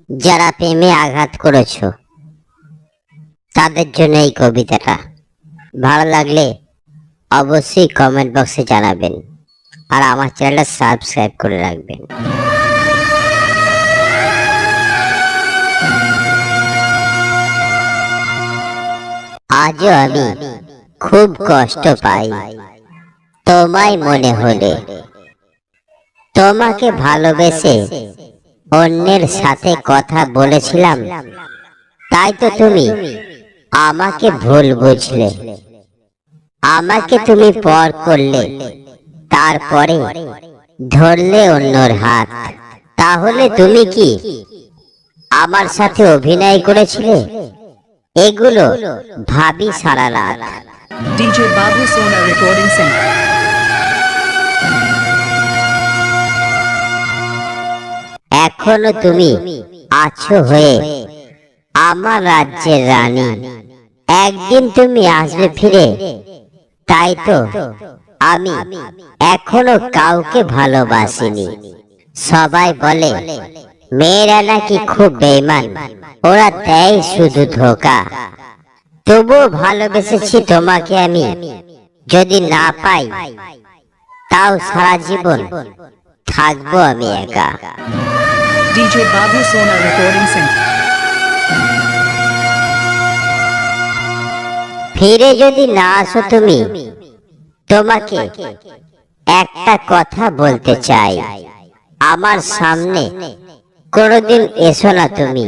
যারা প্রেমে আঘাত করেছো তাদের জন্য এই কবিতাটা। ভালো লাগলে অবশ্যই কমেন্ট বক্সে জানাবেন আর আমার চ্যানেলটা সাবস্ক্রাইব করে রাখবেন। আজও আমি খুব কষ্ট পাই তোমায় মনে হলে। তোমাকে ভালোবেসে অন্যের সাথে কথা বলেছিলাম, তাই তো তুমি আমাকে ভুল বুঝলে। আমাকে তুমি পর করলে, তারপরে ধরলে অন্যর হাত। তাহলে তুমি কি আমার সাথে অভিনয় করেছিলে? এগুলো ভাবি সারা রাত। DJ Babu Sona Recording Center. এখনো তুমি আছো হয়ে আমার রাজ্যের রানী। একদিন তুমি আসবে ফিরে, তাই তো আমি এখনো কাউকে ভালোবাসিনি। সবাই বলে মেয়েরা নাকি খুব বেঈমান, ওরা দেয় শুধু ধোঁকা। তবুও ভালোবেসেছি তোমাকে আমি। যদি না পাই তাও সারা জীবন থাকবো আমি একা। DJ Babu Sona Recording Center. ফিরে যদি না আসো তুমি, তোমাকে একটা কথা বলতে চাই। আমার সামনে কোনোদিন এসো না তুমি।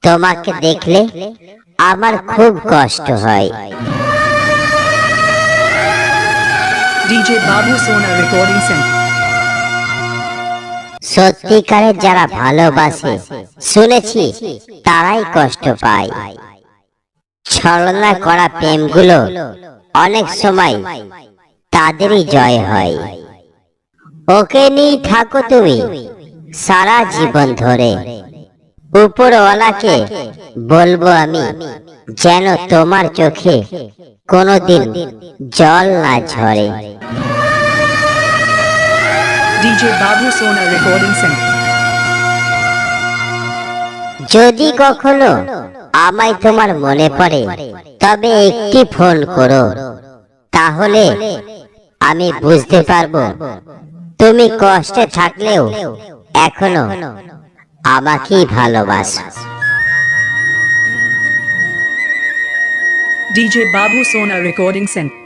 তোমাকে দেখলে আমার খুব কষ্ট হয়। DJ Babu Sona Recording Center. সত্যিকারের যারা ভালোবাসে শুনেছি তারাই কষ্ট পায়। ছলনা করা প্রেমগুলো অনেক সময় তাদেরই জয় হয়। ওকে নিয়ে থাকো তুমি সারা জীবন ধরে। উপরওয়ালাকে বলবো আমি যেন তোমার চোখে কোনোদিন জল না ঝরে। DJ Babu Sona Recording Center. যদি কখনো আমায় তোমার মনে পড়ে, তবে একটি ফোন করো। তাহলে আমি বুঝতে পারবো তুমি কষ্টে থাকলেও এখনো আমাকেই ভালোবাসো। DJ Babu Sona Recording Center.